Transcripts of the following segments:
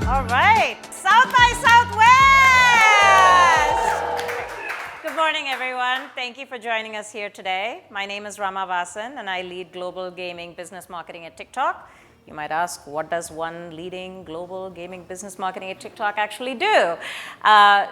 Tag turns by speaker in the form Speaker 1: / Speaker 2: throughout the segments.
Speaker 1: All right, South by Southwest! Good morning, everyone. Thank you for joining us here today. My name is Rama Vasan, and I lead global gaming business marketing at TikTok. You might ask, what does one leading global gaming business marketing at TikTok actually do?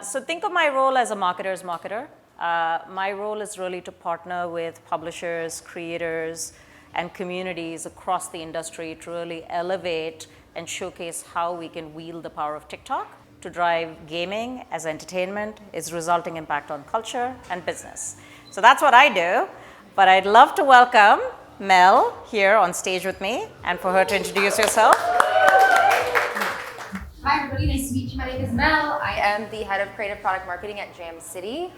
Speaker 1: So think of my role as a marketer's marketer. My role is really to partner with publishers, creators, and communities across the industry to really elevate and showcase how we can wield the power of TikTok to drive gaming as entertainment, its resulting impact on culture and business. So that's what I do, but I'd love to welcome Mel here on stage with me and for her to introduce herself.
Speaker 2: Hi everybody, nice to meet you. My name is Mel. I am the head of creative product marketing at Jam City.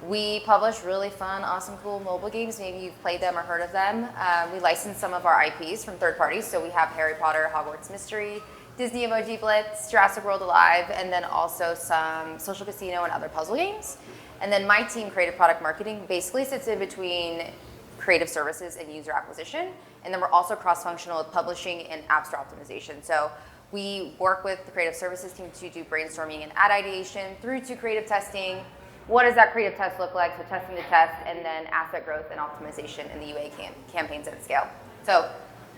Speaker 2: We publish really fun, awesome, cool mobile games. Maybe you've played them or heard of them. We license some of our IPs from third parties. So we have Harry Potter, Hogwarts Mystery, Disney Emoji Blitz, Jurassic World Alive, and then also some Social Casino and other puzzle games. And then my team, creative product marketing, basically sits in between creative services and user acquisition. And then we're also cross-functional with publishing and app store optimization. So we work with the creative services team to do brainstorming and ad ideation through to creative testing. What does that creative test look like? So testing the test, and then asset growth and optimization in the UA campaigns at scale. So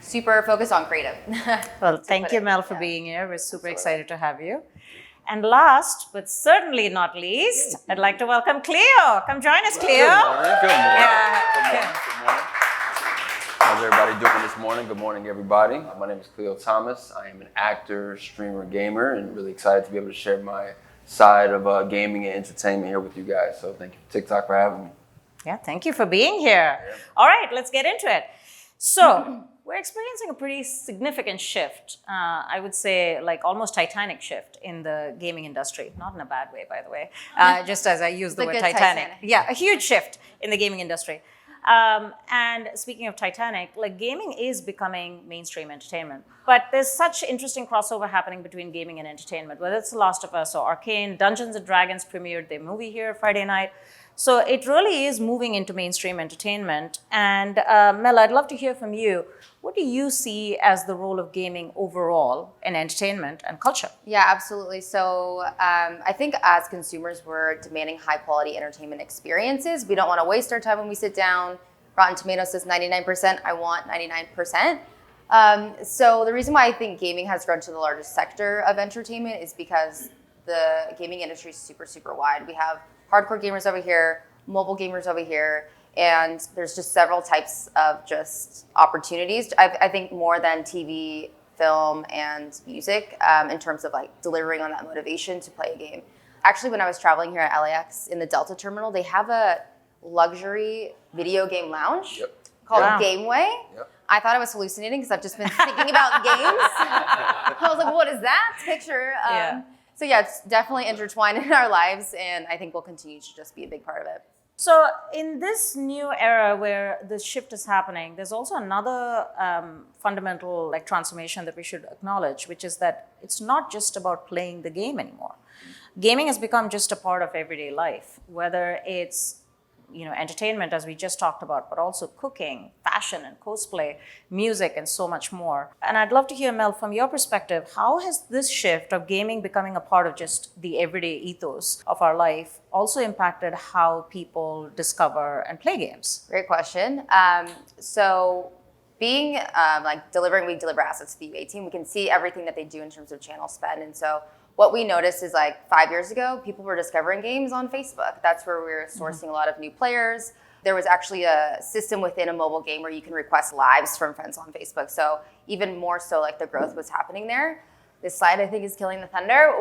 Speaker 2: super focused on creative.
Speaker 1: Well, thank you, Mel, for being here. We're super excited to have you. And last, but certainly not least, I'd like to welcome Cleo. Come join us, Cleo.
Speaker 3: Good morning. Good morning.
Speaker 1: Yeah.
Speaker 3: Good morning. Good morning. How's everybody doing this morning? Good morning, everybody. My name is Cleo Thomas. I am an actor, streamer, gamer, and really excited to be able to share my side of gaming and entertainment here with you guys. So thank you, TikTok, for having me.
Speaker 1: Yeah, thank you for being here. Yeah. All right, let's get into it. So we're experiencing a pretty significant shift. I would say like almost Titanic shift in the gaming industry. Not in a bad way, by the way, just as I use the word Titanic. Yeah, a huge shift in the gaming industry. And speaking of Titanic, like gaming is becoming mainstream entertainment. But there's such interesting crossover happening between gaming and entertainment, whether it's The Last of Us or Arcane. Dungeons & Dragons premiered their movie here Friday night. So it really is moving into mainstream entertainment. And Mel, I'd love to hear from you. What do you see as the role of gaming overall in entertainment and culture?
Speaker 2: Yeah, absolutely. So I think as consumers, we're demanding high quality entertainment experiences. We don't want to waste our time when we sit down. Rotten Tomatoes says 99%. I want 99%. So the reason why I think gaming has grown to the largest sector of entertainment is because the gaming industry is super, super wide. We have hardcore gamers over here, mobile gamers over here, and there's just several types of just opportunities. I think more than TV, film, and music in terms of like delivering on that motivation to play a game. Actually, when I was traveling here at LAX in the Delta terminal, they have a luxury video game lounge called Gameway. Yep. I thought I was hallucinating because I've just been thinking about games. I was like, what is that picture? So yeah, it's definitely intertwined in our lives, and I think we'll continue to just be a big part of it.
Speaker 1: So in this new era where this shift is happening, there's also another fundamental like transformation that we should acknowledge, which is that it's not just about playing the game anymore. Gaming has become just a part of everyday life, whether it's entertainment, as we just talked about, but also cooking, fashion and cosplay, music, and so much more. And I'd love to hear, Mel, from your perspective, how has this shift of gaming becoming a part of just the everyday ethos of our life also impacted how people discover and play games?
Speaker 2: Great question. So being we deliver assets to the UA team, we can see everything that they do in terms of channel spend. And so what we noticed is like 5 years ago, people were discovering games on Facebook. That's where we were sourcing a lot of new players. There was actually a system within a mobile game where you can request lives from friends on Facebook. So even more so like the growth was happening there. This slide I think is killing the thunder.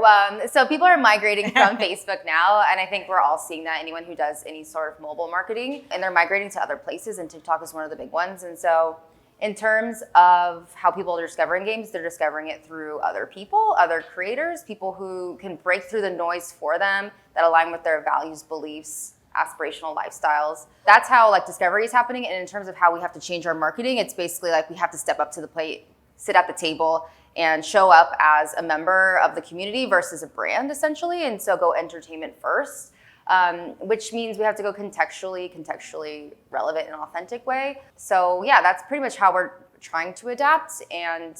Speaker 2: So people are migrating from Facebook now. And I think we're all seeing that, anyone who does any sort of mobile marketing, and they're migrating to other places, and TikTok is one of the big ones. And so in terms of how people are discovering games, they're discovering it through other people, other creators, people who can break through the noise for them that align with their values, beliefs, aspirational lifestyles. That's how like discovery is happening. And in terms of how we have to change our marketing, it's basically like we have to step up to the plate, sit at the table, and show up as a member of the community versus a brand, essentially. And so go entertainment first. Which means we have to go contextually relevant and authentic way. So yeah, that's pretty much how we're trying to adapt. And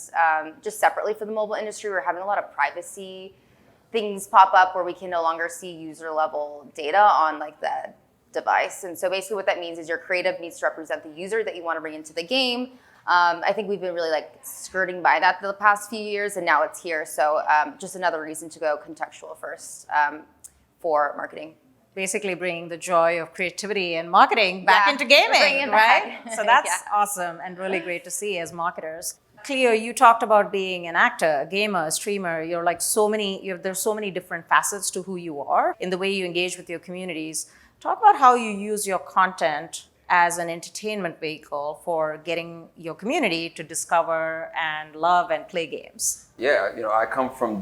Speaker 2: just separately for the mobile industry, we're having a lot of privacy things pop up where we can no longer see user level data on like the device. And so basically what that means is your creative needs to represent the user that you want to bring into the game. I think we've been really like skirting by that the past few years, and now it's here. So just another reason to go contextual first for marketing.
Speaker 1: Basically bringing the joy of creativity and marketing back into
Speaker 2: bringing
Speaker 1: gaming,
Speaker 2: it
Speaker 1: right?
Speaker 2: back.
Speaker 1: So that's
Speaker 2: Yeah.
Speaker 1: awesome and really great to see as marketers. Cleo, you talked about being an actor, a gamer, a streamer. You're like there's so many different facets to who you are in the way you engage with your communities. Talk about how you use your content as an entertainment vehicle for getting your community to discover and love and play games.
Speaker 3: Yeah, I come from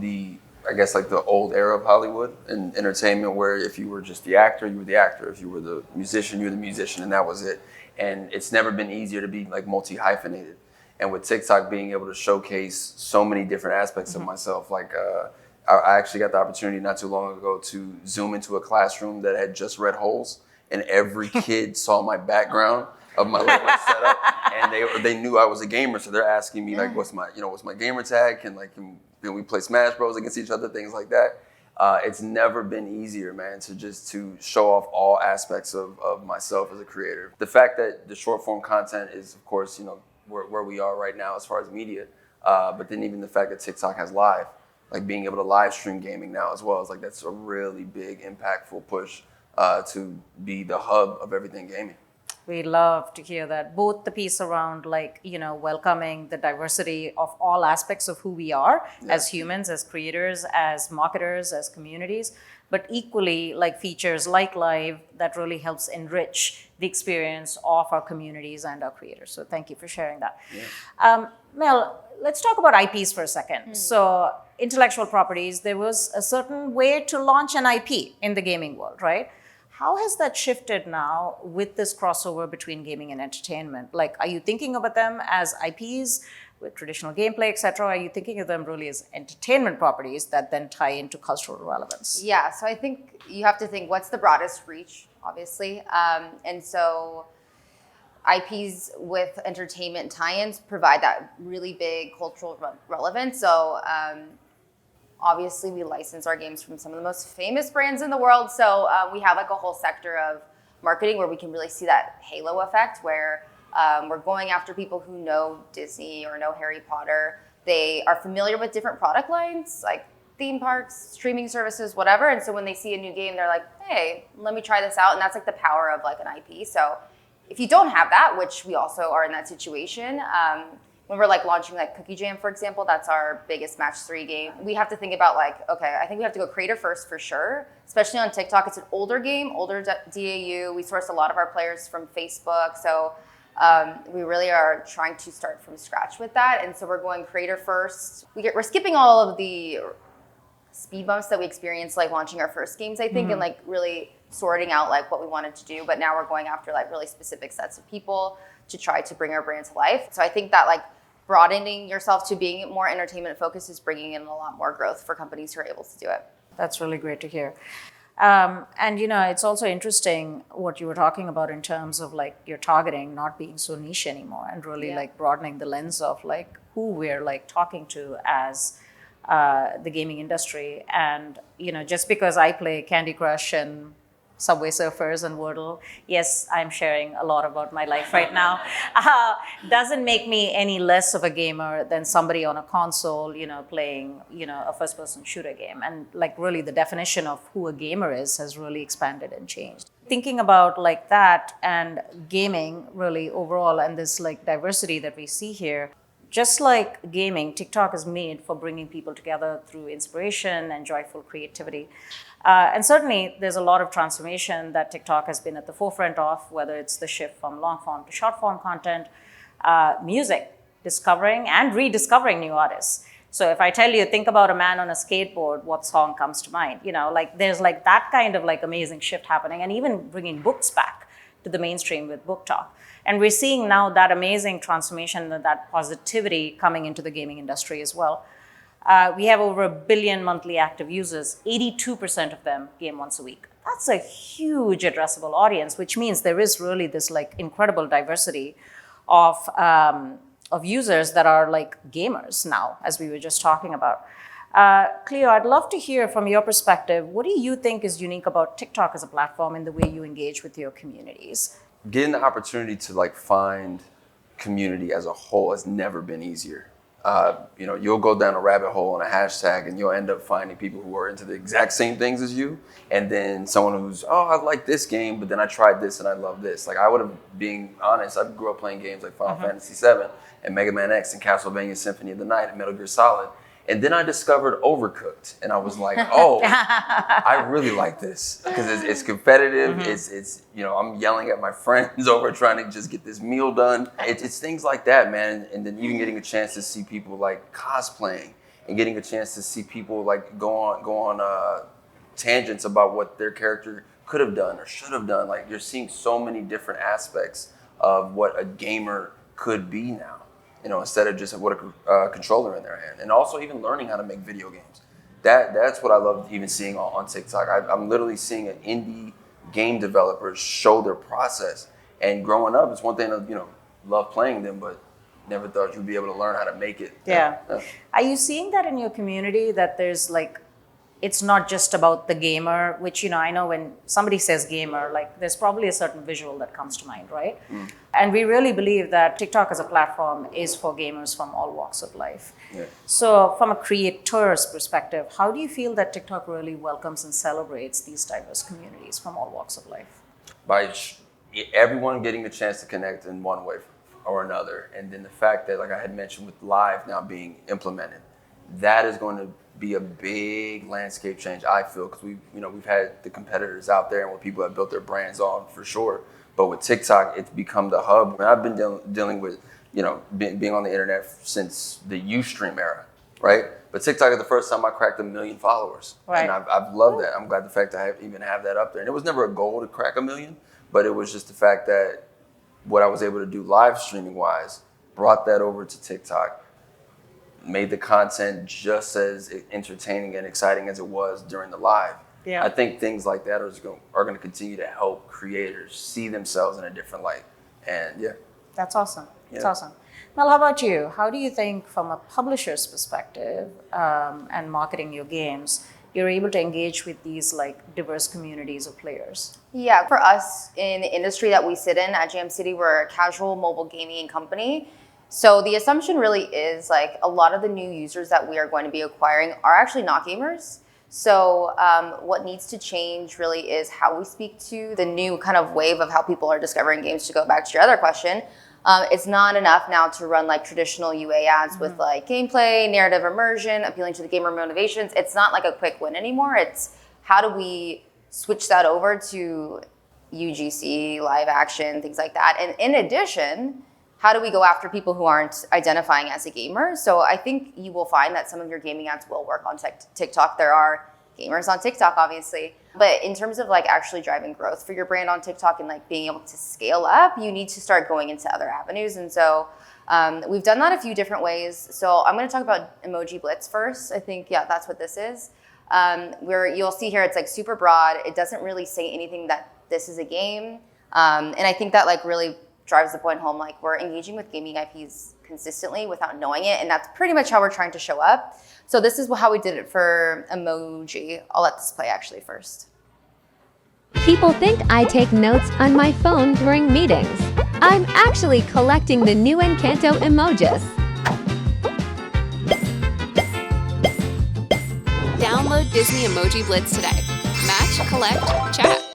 Speaker 3: I guess like the old era of Hollywood and entertainment, where if you were just the actor, you were the actor. If you were the musician, you were the musician, and that was it. And it's never been easier to be like multi-hyphenated. And with TikTok being able to showcase so many different aspects of myself, like I actually got the opportunity not too long ago to zoom into a classroom that had just red holes, and every kid saw my background of my level setup, and they knew I was a gamer, so they're asking me like, what's my gamer tag? Can we play Smash Bros against each other, things like that. It's never been easier, man, to show off all aspects of myself as a creator. The fact that the short form content is, of course, where we are right now as far as media, but then even the fact that TikTok has live, like being able to live stream gaming now as well, is like that's a really big, impactful push to be the hub of everything gaming.
Speaker 1: We love to hear that. Both the piece around welcoming the diversity of all aspects of who we are as humans, as creators, as marketers, as communities, but equally like features like live that really helps enrich the experience of our communities and our creators. So thank you for sharing that. Yeah. Mel, let's talk about IPs for a second. So intellectual properties, there was a certain way to launch an IP in the gaming world, right? How has that shifted now with this crossover between gaming and entertainment? Like, are you thinking about them as IPs with traditional gameplay, et cetera? Are you thinking of them really as entertainment properties that then tie into cultural relevance?
Speaker 2: Yeah, so I think you have to think what's the broadest reach, obviously. And so IPs with entertainment tie-ins provide that really big cultural relevance. So obviously, we license our games from some of the most famous brands in the world. So we have like a whole sector of marketing where we can really see that halo effect, where we're going after people who know Disney or know Harry Potter. They are familiar with different product lines, like theme parks, streaming services, whatever. And so when they see a new game, they're like, hey, let me try this out. And that's like the power of like an IP. So if you don't have that, which we also are in that situation, when we're like launching like Cookie Jam, for example, that's our biggest match 3 game. We have to think about like, okay, I think we have to go creator first for sure, especially on TikTok. It's an older game, older DAU. We source a lot of our players from Facebook. So we really are trying to start from scratch with that. And so we're going creator first. We're skipping all of the speed bumps that we experienced like launching our first games, I think, and like really sorting out like what we wanted to do. But now we're going after like really specific sets of people to try to bring our brand to life. So I think that like broadening yourself to being more entertainment focused is bringing in a lot more growth for companies who are able to do it.
Speaker 1: That's really great to hear. And it's also interesting what you were talking about in terms of like your targeting not being so niche anymore, and really like broadening the lens of like who we're like talking to as the gaming industry. And just because I play Candy Crush and Subway Surfers and Wordle, yes, I'm sharing a lot about my life right now, doesn't make me any less of a gamer than somebody on a console, playing, a first-person shooter game. And like really the definition of who a gamer is has really expanded and changed. Thinking about like that and gaming really overall and this like diversity that we see here, just like gaming, TikTok is made for bringing people together through inspiration and joyful creativity. And certainly, there's a lot of transformation that TikTok has been at the forefront of, whether it's the shift from long form to short form content, music, discovering and rediscovering new artists. So if I tell you, think about a man on a skateboard, what song comes to mind? Like there's like that kind of like amazing shift happening, and even bringing books back to the mainstream with Book Talk. And we're seeing now that amazing transformation and that positivity coming into the gaming industry as well. We have over 1 billion monthly active users. 82% of them game once a week. That's a huge addressable audience, which means there is really this like incredible diversity of of users that are like gamers now, as we were just talking about. Cleo, I'd love to hear from your perspective, what do you think is unique about TikTok as a platform in the way you engage with your communities?
Speaker 3: Getting the opportunity to like find community as a whole has never been easier. You'll go down a rabbit hole on a hashtag and you'll end up finding people who are into the exact same things as you. And then someone who's, oh, I like this game, but then I tried this and I love this. Like I would have, being honest, I grew up playing games like Final Fantasy VII and Mega Man X and Castlevania Symphony of the Night and Metal Gear Solid. And then I discovered Overcooked, and I was like, "Oh, I really like this because it's competitive. It's I'm yelling at my friends over trying to just get this meal done. It's things like that, man. And then even getting a chance to see people like cosplaying, and getting a chance to see people like go on tangents about what their character could have done or should have done. Like you're seeing so many different aspects of what a gamer could be now. Instead of just what a controller in their hand. And also even learning how to make video games. That's what I love even seeing on TikTok. I'm literally seeing an indie game developers show their process. And growing up, it's one thing to, love playing them, but never thought you'd be able to learn how to make it.
Speaker 1: Yeah. Are you seeing that in your community, that there's like, it's not just about the gamer, which, I know when somebody says gamer, like there's probably a certain visual that comes to mind, right? And we really believe that TikTok as a platform is for gamers from all walks of life.
Speaker 3: Yeah.
Speaker 1: So from a creator's perspective, how do you feel that TikTok really welcomes and celebrates these diverse communities from all walks of life?
Speaker 3: By everyone getting a chance to connect in one way or another. And then the fact that, like I had mentioned, with live now being implemented, that is going to be a big landscape change, I feel, because we've had the competitors out there and what people have built their brands on for sure. But with TikTok, it's become the hub. And I've been dealing with, being on the internet since the Ustream era, right? But TikTok is the first time I cracked 1 million followers.
Speaker 1: Right.
Speaker 3: And I've loved that. I'm glad the fact that I even have that up there. And it was never a goal to crack 1 million, but it was just the fact that what I was able to do live streaming wise, brought that over to TikTok, made the content just as entertaining and exciting as it was during the live.
Speaker 1: Yeah.
Speaker 3: I think things like that are going to continue to help creators see themselves in a different light. And yeah.
Speaker 1: That's awesome. That's
Speaker 3: Yeah.
Speaker 1: awesome. Mel, how about you? How do you think from a publisher's perspective and marketing your games, you're able to engage with these like diverse communities of players?
Speaker 2: Yeah, for us in the industry that we sit in at Jam City, we're a casual mobile gaming company. So the assumption really is like a lot of the new users that we are going to be acquiring are actually not gamers. So what needs to change really is how we speak to the new kind of wave of how people are discovering games. To go back to your other question, it's not enough now to run like traditional UA ads with like gameplay, narrative immersion, appealing to the gamer motivations. It's not like a quick win anymore. It's how do we switch that over to UGC, live action, things like that. And in addition, how do we go after people who aren't identifying as a gamer? So I think you will find that some of your gaming ads will work on TikTok. There are gamers on TikTok, obviously. But in terms of like actually driving growth for your brand on TikTok and like being able to scale up, you need to start going into other avenues. And so we've done that a few different ways. So I'm going to talk about Emoji Blitz first. I think, yeah, that's what this is. Where you'll see here, it's like super broad. It doesn't really say anything that this is a game. And I think that like really drives the point home, like we're engaging with gaming IPs consistently without knowing it, and that's pretty much how we're trying to show up. So this is how we did it for Emoji. I'll let this play actually first.
Speaker 4: People think I take notes on my phone during meetings. I'm actually collecting the new Encanto emojis.
Speaker 5: Download Disney Emoji Blitz today. Match, collect, chat.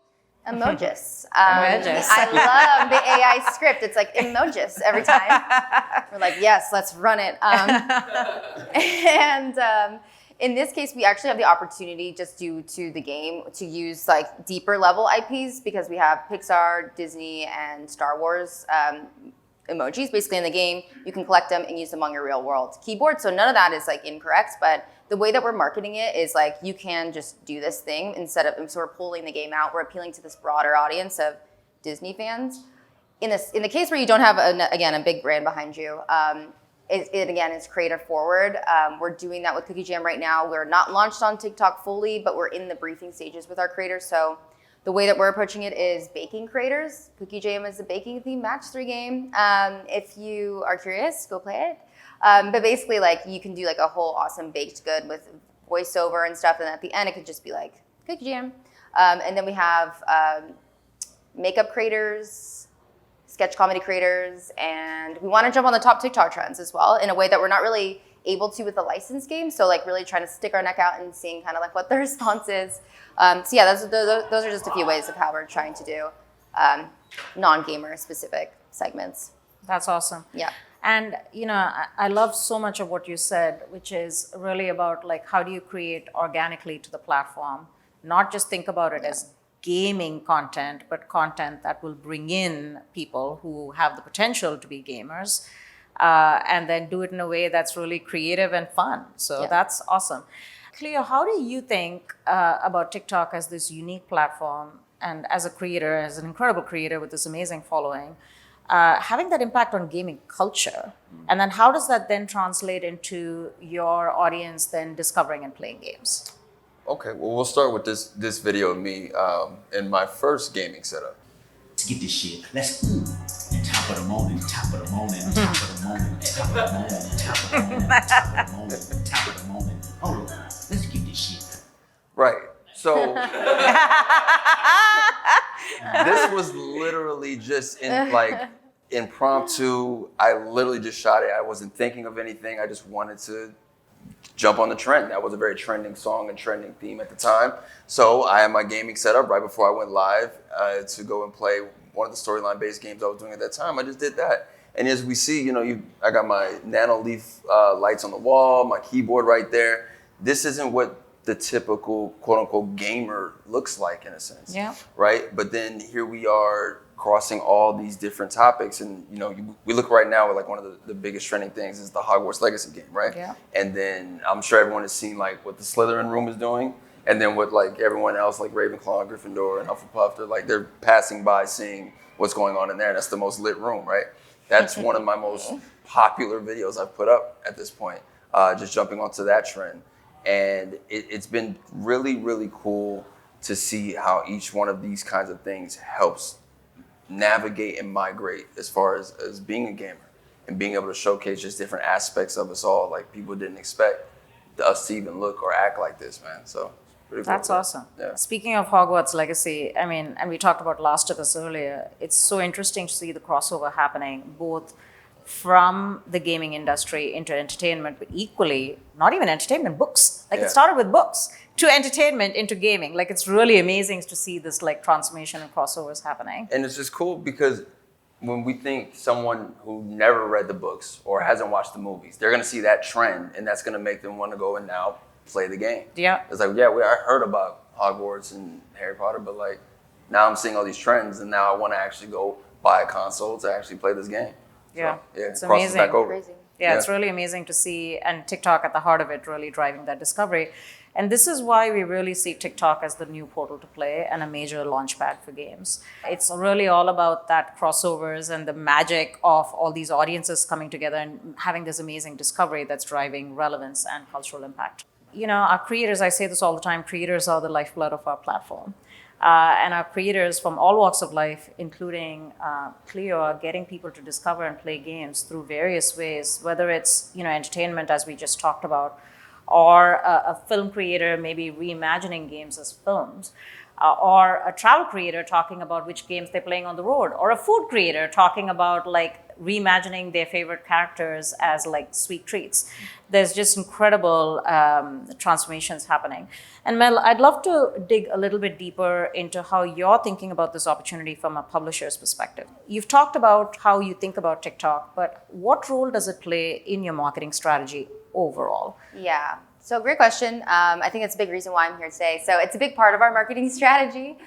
Speaker 2: Emojis.
Speaker 1: Emojis.
Speaker 2: I love the AI script. It's like emojis every time. We're like, yes, let's run it. In this case, we actually have the opportunity, just due to the game, to use like deeper level IPs because we have Pixar, Disney, and Star Wars emojis basically in the game. You can collect them and use them on your real world keyboard. So none of that is like incorrect, but the way that we're marketing it is like you can just do this thing instead of, so we're pulling the game out. We're appealing to this broader audience of Disney fans. In the case where you don't have, a big brand behind you, it again is creative forward. We're doing that with Cookie Jam right now. We're not launched on TikTok fully, but we're in the briefing stages with our creators. So The way that we're approaching it is baking creators. Cookie Jam is a baking theme match 3 game. If you are curious, go play it. But basically, like, you can do like a whole awesome baked good with voiceover and stuff, and at the end it could just be like Cookie Jam. And then we have makeup creators, sketch comedy creators, and we want to jump on the top TikTok trends as well in a way that we're not really able to with a licensed game. So like really trying to stick our neck out and seeing kind of like what the response is. So yeah, those are just a few ways of how we're trying to do non-gamer specific segments.
Speaker 1: That's awesome.
Speaker 2: Yeah.
Speaker 1: And I love so much of what you said, which is really about like how do you create organically to the platform, not just think about it as gaming content, but content that will bring in people who have the potential to be gamers, and then do it in a way that's really creative and fun. So that's awesome. Cleo, how do you think about TikTok as this unique platform and as a creator, as an incredible creator with this amazing following, having that impact on gaming culture? And then how does that then translate into your audience then discovering and playing games?
Speaker 3: Okay, well, we'll start with this video of me in my first gaming setup.
Speaker 6: Let's get this shit. Let's and top of the morning, top of the morning, top of the morning, top of the morning, top of the morning, top of the morning, top of the morning. Hold on, let's get this shit.
Speaker 3: Right. So this was literally just impromptu. I literally just shot it. I wasn't thinking of anything. I just wanted to jump on the trend. That was a very trending song and trending theme at the time. So I had my gaming setup right before I went live to go and play one of the storyline based games I was doing at that time. I just did that. And as we see, I got my nano leaf lights on the wall, my keyboard right there. This isn't what the typical quote unquote gamer looks like in a sense.
Speaker 1: Yeah.
Speaker 3: Right. But then here we are crossing all these different topics, and we look right now at like one of the biggest trending things is the Hogwarts Legacy game, right?
Speaker 1: Yeah.
Speaker 3: And then I'm sure everyone has seen like what the Slytherin room is doing, and then what like everyone else like Ravenclaw, Gryffindor, and Hufflepuff, they're passing by seeing what's going on in there, and that's the most lit room, right? That's one of my most popular videos I've put up at this point, just jumping onto that trend. And it's been really, really cool to see how each one of these kinds of things helps navigate and migrate as far as being a gamer and being able to showcase just different aspects of us all. Like people didn't expect us to even look or act like this, man. So pretty cool.
Speaker 1: That's awesome.
Speaker 3: Yeah.
Speaker 1: Speaking of Hogwarts Legacy, I mean, and we talked about Last of Us earlier, it's so interesting to see the crossover happening both from the gaming industry into entertainment, but equally, not even entertainment, books. Like it started with books to entertainment into gaming. Like it's really amazing to see this like transformation and crossovers happening.
Speaker 3: And it's just cool because when we think someone who never read the books or hasn't watched the movies, they're gonna see that trend and that's gonna make them wanna go and now play the game.
Speaker 1: Yeah.
Speaker 3: It's like, I heard about Hogwarts and Harry Potter, but like now I'm seeing all these trends and now I wanna actually go buy a console to actually play this game.
Speaker 1: Yeah,
Speaker 3: So,
Speaker 1: it's
Speaker 3: it crosses
Speaker 1: amazing.
Speaker 3: back over.
Speaker 2: Crazy.
Speaker 1: Yeah, it's really amazing to see, and TikTok at the heart of it really driving that discovery. And this is why we really see TikTok as the new portal to play and a major launchpad for games. It's really all about that crossovers and the magic of all these audiences coming together and having this amazing discovery that's driving relevance and cultural impact. Our creators, I say this all the time, creators are the lifeblood of our platform. And our creators from all walks of life, including Cleo, are getting people to discover and play games through various ways, whether it's entertainment, as we just talked about, or a film creator maybe reimagining games as films, or a travel creator talking about which games they're playing on the road, or a food creator talking about like reimagining their favorite characters as like sweet treats. There's just incredible transformations happening. And Mel, I'd love to dig a little bit deeper into how you're thinking about this opportunity from a publisher's perspective. You've talked about how you think about TikTok, but what role does it play in your marketing strategy overall?
Speaker 2: Yeah. So great question. I think it's a big reason why I'm here today. So it's a big part of our marketing strategy.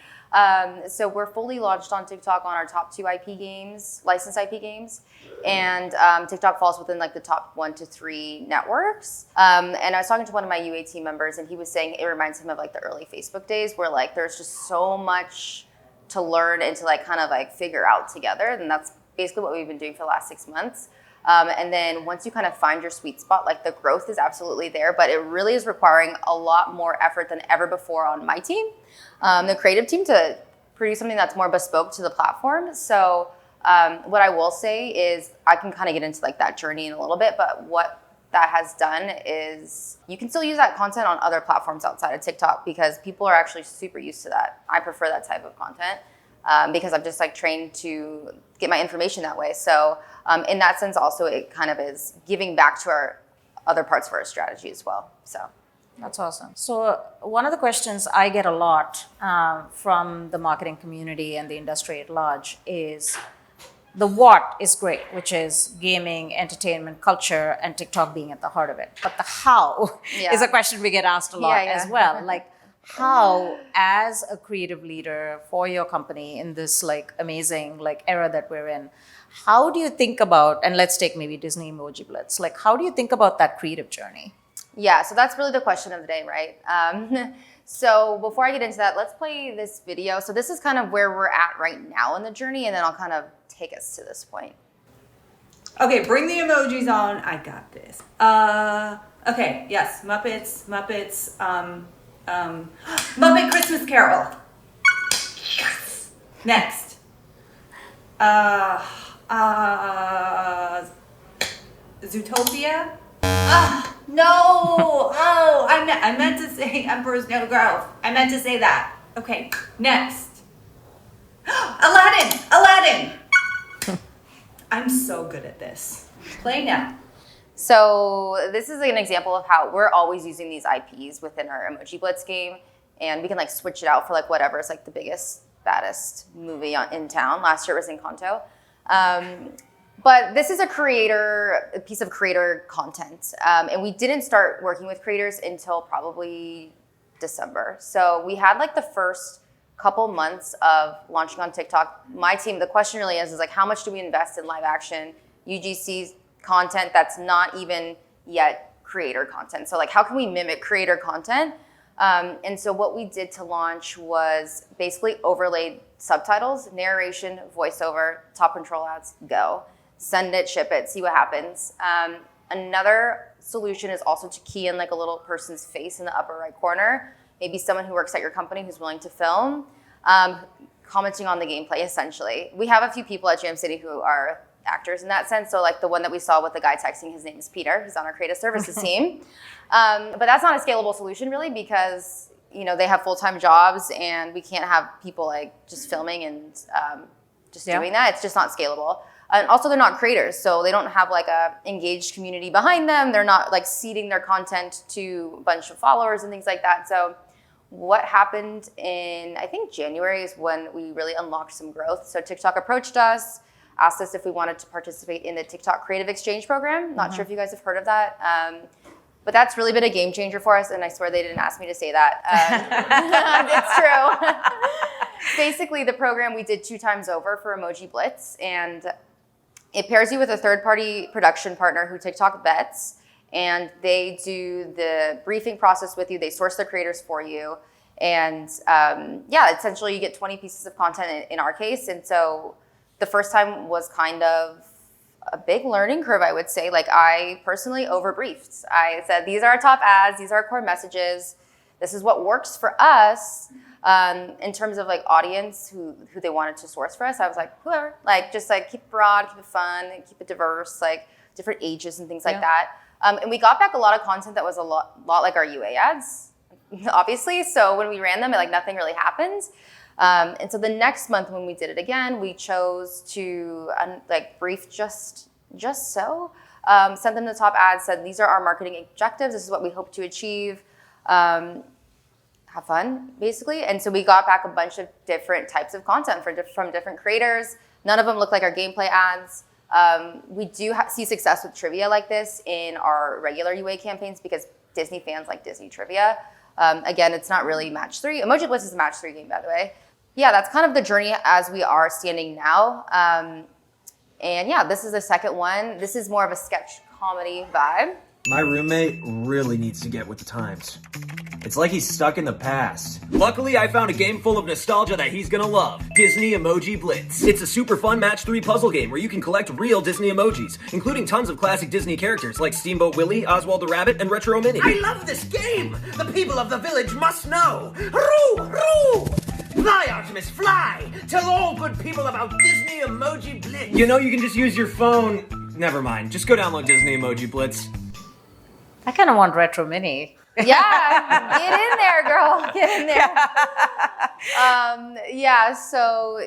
Speaker 2: So we're fully launched on TikTok on our top 2 IP games, licensed IP games. And TikTok falls within like the top 1 to 3 networks. And I was talking to one of my UA team members and he was saying it reminds him of like the early Facebook days where like there's just so much to learn and to like kind of like figure out together. And that's basically what we've been doing for the last 6 months. And then once you kind of find your sweet spot, like the growth is absolutely there, but it really is requiring a lot more effort than ever before on my team, the creative team, to produce something that's more bespoke to the platform. So what I will say is I can kind of get into like that journey in a little bit, but what that has done is you can still use that content on other platforms outside of TikTok because people are actually super used to that. I prefer that type of content because I'm just like trained to get my information that way. So in that sense, also it kind of is giving back to our other parts of our strategy as well. So
Speaker 1: that's awesome. So one of the questions I get a lot from the marketing community and the industry at large is the what is great, which is gaming, entertainment, culture, and TikTok being at the heart of it. But the how is a question we get asked a lot as well. Like how, as a creative leader for your company in this like amazing like era that we're in, how do you think about, and let's take maybe Disney Emoji Blitz, like how do you think about that creative journey?
Speaker 2: Yeah, so that's really the question of the day, right? So before I get into that, let's play this video. So this is kind of where we're at right now in the journey, and then I'll kind of take us to this point.
Speaker 7: Okay, bring the emojis on. I got this. Okay, yes, Muppets, Muppet Christmas Carol. Yes. Next. Zootopia. No. Oh, I meant to say Emperor's New Groove. I meant to say that. Okay, next. Aladdin. I'm so good at this. Play now.
Speaker 2: So this is an example of how we're always using these IPs within our Emoji Blitz game, and we can like switch it out for like whatever is like the biggest, baddest movie in town. Last year it was Encanto. But this is a piece of creator content. And we didn't start working with creators until probably December. So we had like the first couple months of launching on TikTok. My team, the question really is like, how much do we invest in live action UGC content that's not even yet creator content? So like, how can we mimic creator content? And so what we did to launch was basically overlaid subtitles, narration, voiceover, top control ads, go. Send it, ship it, see what happens. Another solution is also to key in like a little person's face in the upper right corner, maybe someone who works at your company who's willing to film, commenting on the gameplay essentially. We have a few people at Jam City who are actors in that sense. So like the one that we saw with the guy texting, his name is Peter, he's on our creative services team. But that's not a scalable solution really because they have full-time jobs and we can't have people like just filming and just doing that. It's just not scalable. And also they're not creators, so they don't have like a engaged community behind them. They're not like seeding their content to a bunch of followers and things like that. So what happened in, I think January is when we really unlocked some growth. So TikTok approached us, asked us if we wanted to participate in the TikTok Creative Exchange Program. Not sure if you guys have heard of that. But that's really been a game changer for us, and I swear they didn't ask me to say that. It's true. Basically, the program we did 2 times over for Emoji Blitz, and it pairs you with a third-party production partner who TikTok vets, and they do the briefing process with you. They source the creators for you, and essentially you get 20 pieces of content in our case. And so the first time was kind of a big learning curve, I would say. Like I personally overbriefed. I said, these are our top ads, these are our core messages. This is what works for us. In terms of like audience who they wanted to source for us, I was like, whoever, like just like keep it broad, keep it fun, and keep it diverse, like different ages and things like that. And we got back a lot of content that was a lot like our UA ads, obviously. So when we ran them, like nothing really happened. And so the next month when we did it again, we chose to like brief just so, sent them the top ads, said these are our marketing objectives, this is what we hope to achieve. Have fun, basically. And so we got back a bunch of different types of content from different creators. None of them look like our gameplay ads. We do see success with trivia like this in our regular UA campaigns because Disney fans like Disney trivia. Again, it's not really match 3. Emoji Blitz is a match 3 game, by the way. Yeah, that's kind of the journey as we are standing now. And yeah, this is the second one. This is more of a sketch comedy vibe.
Speaker 8: My roommate really needs to get with the times. It's like he's stuck in the past. Luckily, I found a game full of nostalgia that he's gonna love. Disney Emoji Blitz. It's a super fun match 3 puzzle game where you can collect real Disney emojis, including tons of classic Disney characters like Steamboat Willie, Oswald the Rabbit, and Retro Minnie.
Speaker 6: I love this game! The people of the village must know! Roo! Roo!
Speaker 8: Fly, Optimus, fly! Tell all good people about Disney Emoji Blitz. You know you can just use your phone. Never mind. Just go download Disney Emoji Blitz.
Speaker 1: I kind of want Retro Mini.
Speaker 2: Yeah, get in there, girl. Get in there. Yeah, so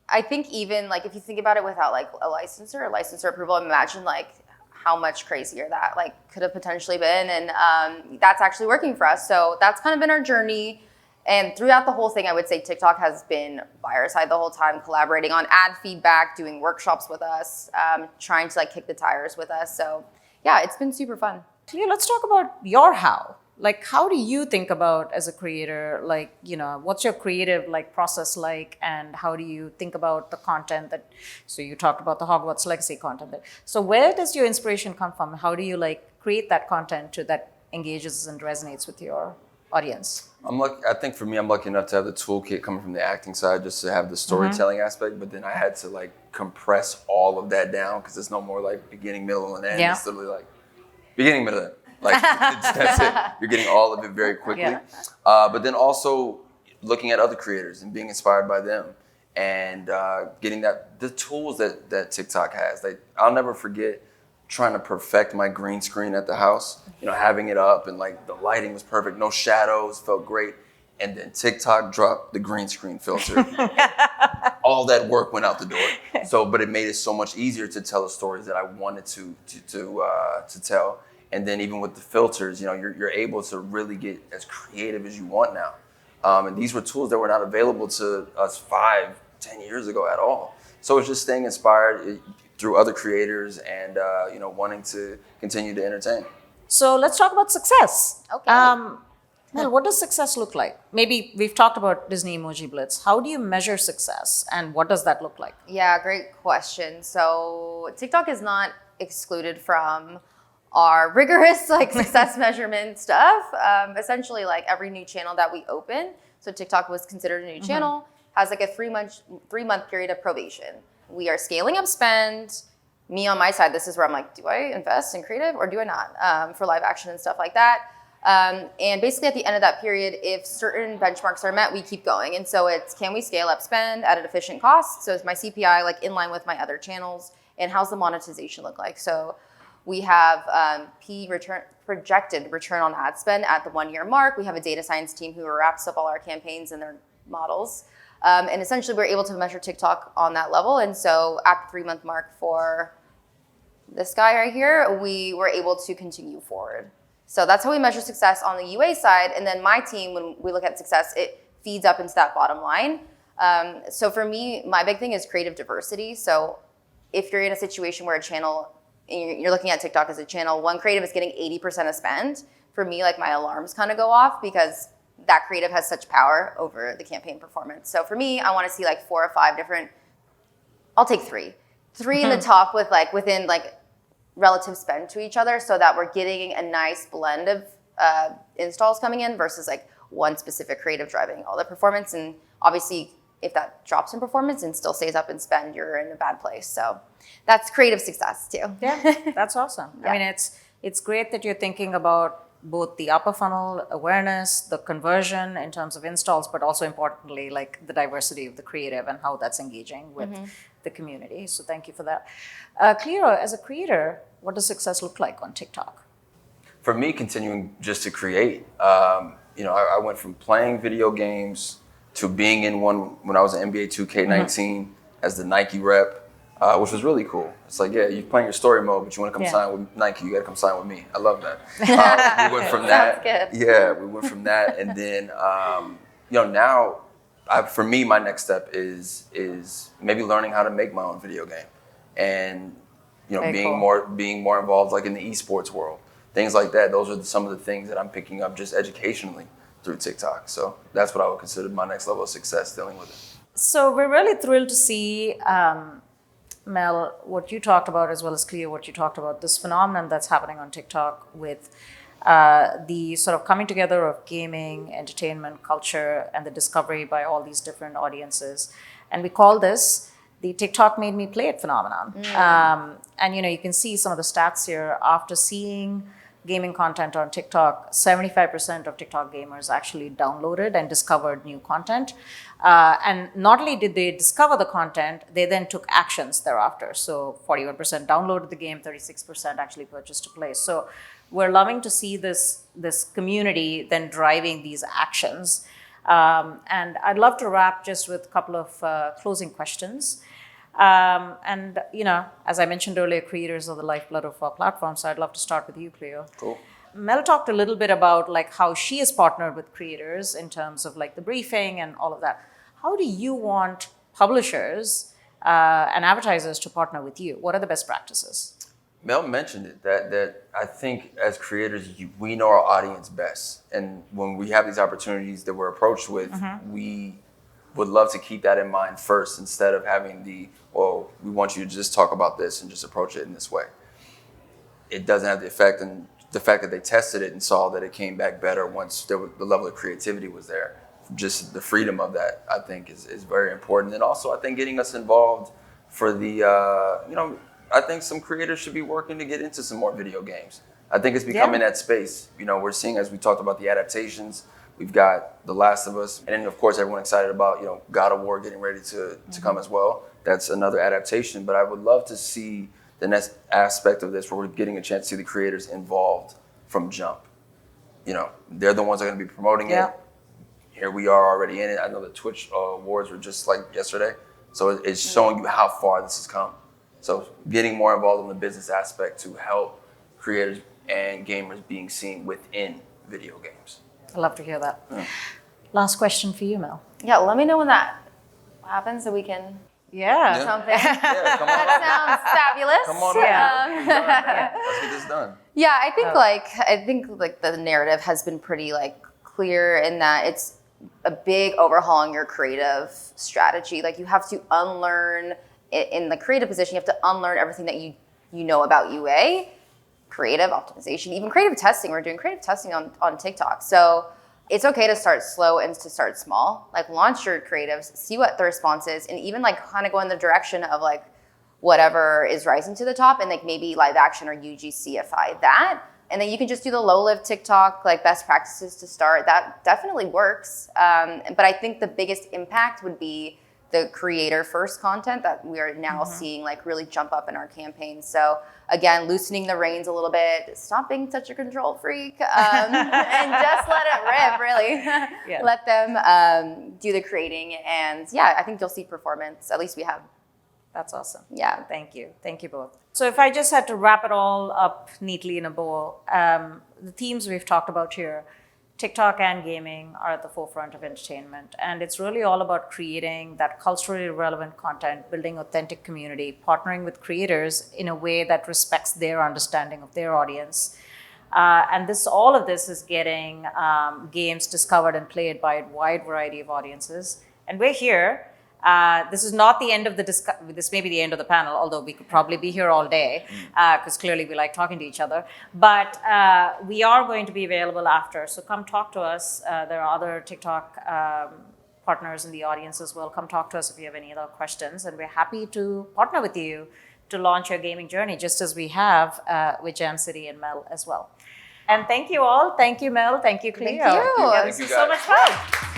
Speaker 2: I think even like if you think about it without like a licensor approval, imagine like how much crazier that like could have potentially been. And that's actually working for us. So that's kind of been our journey. And throughout the whole thing, I would say TikTok has been by our side the whole time, collaborating on ad feedback, doing workshops with us, trying to like kick the tires with us. So yeah, it's been super fun.
Speaker 1: Cleo, let's talk about your how. Like, how do you think about as a creator, like, you know, what's your creative like process like, and how do you think about the content that, so you talked about the Hogwarts Legacy content. So where does your inspiration come from? How do you like create that content that engages and resonates with your audience?
Speaker 3: I think for me, I'm lucky enough to have the toolkit coming from the acting side, just to have the storytelling aspect. But then I had to like compress all of that down because it's no more like beginning, middle, and end.
Speaker 1: Yeah.
Speaker 3: It's literally like beginning, middle, end. Like that's it. You're getting all of it very quickly.
Speaker 1: Yeah.
Speaker 3: But then also looking at other creators and being inspired by them, and getting the tools that TikTok has. Like I'll never forget trying to perfect my green screen at the house. You know, having it up and like the lighting was perfect, no shadows, felt great. And then TikTok dropped the green screen filter. All that work went out the door. So, but it made it so much easier to tell the stories that I wanted to tell. And then even with the filters, you know, you're able to really get as creative as you want now. And these were tools that were not available to us 5-10 years ago at all. So it's just staying inspired through other creators and you know, wanting to continue to entertain.
Speaker 1: So let's talk about success.
Speaker 2: Okay.
Speaker 1: Mel, what does success look like? Maybe we've talked about Disney Emoji Blitz. How do you measure success, and what does that look like?
Speaker 2: Yeah, great question. So TikTok is not excluded from our rigorous like success measurement stuff. Essentially, like every new channel that we open, so TikTok was considered a new channel, has like a 3-month period of probation. We are scaling up spend. Me on my side, this is where I'm like, do I invest in creative or do I not for live action and stuff like that? And basically at the end of that period, if certain benchmarks are met, we keep going. And so it's, can we scale up spend at an efficient cost? So is my CPI like in line with my other channels? And how's the monetization look like? So we have projected return on ad spend at the 1-year mark. We have a data science team who wraps up all our campaigns and their models. And essentially we're able to measure TikTok on that level. And so at the 3-month mark for this guy right here, we were able to continue forward. So that's how we measure success on the UA side. And then my team, when we look at success, it feeds up into that bottom line. So for me, my big thing is creative diversity. So if you're in a situation where a channel, you're looking at TikTok as a channel, one creative is getting 80% of spend, for me, like my alarms kind of go off because that creative has such power over the campaign performance. So for me, I want to see like 4 or 5 different, I'll take 3 in the top with like within like relative spend to each other, so that we're getting a nice blend of installs coming in versus like one specific creative driving all the performance. And obviously if that drops in performance and still stays up in spend, you're in a bad place. So that's creative success too.
Speaker 1: Yeah, that's awesome.
Speaker 2: Yeah.
Speaker 1: I mean, it's great that you're thinking about both the upper funnel awareness, the conversion in terms of installs, but also importantly, like the diversity of the creative and how that's engaging with the community. So thank you for that. Cleo, as a creator, what does success look like on TikTok?
Speaker 3: For me, continuing just to create. You know, I went from playing video games to being in one when I was in NBA 2K19 as the Nike rep, which was really cool. It's like, yeah, you're playing your story mode, but you want to come sign with Nike, you got to come sign with me. I love that. We went from that.
Speaker 2: Sounds good.
Speaker 3: Yeah, we went from that. And then, you know, now, for me, my next step is maybe learning how to make my own video game. And, you know, being more involved like in the esports world. Things like that. Those are some of the things that I'm picking up just educationally through TikTok. So that's what I would consider my next level of success dealing with it.
Speaker 1: So we're really thrilled to see, Mel, what you talked about, as well as Cleo, what you talked about, this phenomenon that's happening on TikTok with the sort of coming together of gaming, entertainment, culture, and the discovery by all these different audiences. And we call this the TikTok made me play it phenomenon. And, you know, you can see some of the stats here. After seeing gaming content on TikTok, 75% of TikTok gamers actually downloaded and discovered new content. And not only did they discover the content, they then took actions thereafter. So 41% downloaded the game, 36% actually purchased to play. So we're loving to see this community then driving these actions. And I'd love to wrap just with a couple of closing questions. And as I mentioned earlier, creators are the lifeblood of our platform. So I'd love to start with you, Cleo.
Speaker 3: Cool.
Speaker 1: Mel talked a little bit about like how she has partnered with creators in terms of like the briefing and all of that. How do you want publishers and advertisers to partner with you? What are the best practices?
Speaker 3: Mel mentioned it, that I think as creators, we know our audience best. And when we have these opportunities that we're approached with, we would love to keep that in mind first instead of having we want you to just talk about this and just approach it in this way. It doesn't have the effect, and the fact that they tested it and saw that it came back better once the level of creativity was there. Just the freedom of that, I think, is very important. And also, I think getting us involved for the, I think some creators should be working to get into some more video games. I think it's becoming that space. We're seeing, as we talked about the adaptations, we've got The Last of Us. And then, of course, everyone excited about, God of War getting ready to come as well. That's another adaptation. But I would love to see the next aspect of this where we're getting a chance to see the creators involved from jump. They're the ones that are going to be promoting it. Here we are already in it. I know the Twitch awards were just like yesterday. So it's showing you how far this has come. So getting more involved in the business aspect to help creators and gamers being seen within video games.
Speaker 1: I'd love to hear that. Last question for you, Mel.
Speaker 2: Yeah, let me know when that happens so we can
Speaker 1: Yeah.
Speaker 2: something.
Speaker 3: Yeah, come on up.
Speaker 2: That sounds fabulous.
Speaker 3: Come on up. Let's get this done.
Speaker 2: Yeah, I think the narrative has been pretty clear in that it's a big overhaul in your creative strategy. Like you have to unlearn in the creative position, you have to unlearn everything that you know about UA, creative optimization, even creative testing. We're doing creative testing on TikTok. So it's okay to start slow and to start small. Like launch your creatives, see what the response is, and even kind of go in the direction of whatever is rising to the top, and maybe live action or UGCify that. And then you can just do the low-live TikTok, best practices to start. That definitely works. But I think the biggest impact would be the creator-first content that we are now seeing really jump up in our campaigns. So again, loosening the reins a little bit, stop being such a control freak, and just let it rip, really. Let them do the creating. And yeah, I think you'll see performance. At least we have.
Speaker 1: That's awesome.
Speaker 2: Yeah.
Speaker 1: Thank you. Thank you both. So if I just had to wrap it all up neatly in a bow, the themes we've talked about here, TikTok and gaming are at the forefront of entertainment. And it's really all about creating that culturally relevant content, building authentic community, partnering with creators in a way that respects their understanding of their audience. And all of this is getting games discovered and played by a wide variety of audiences. And we're here. This is not the end of this may be the end of the panel, although we could probably be here all day because clearly we like talking to each other. But we are going to be available after, so come talk to us. There are other TikTok partners in the audience as well. Come talk to us if you have any other questions, and we're happy to partner with you to launch your gaming journey, just as we have with Jam City and Mel as well. And thank you all. Thank you, Mel. Thank you, Cleo.
Speaker 2: Thank you.
Speaker 1: This is so much fun.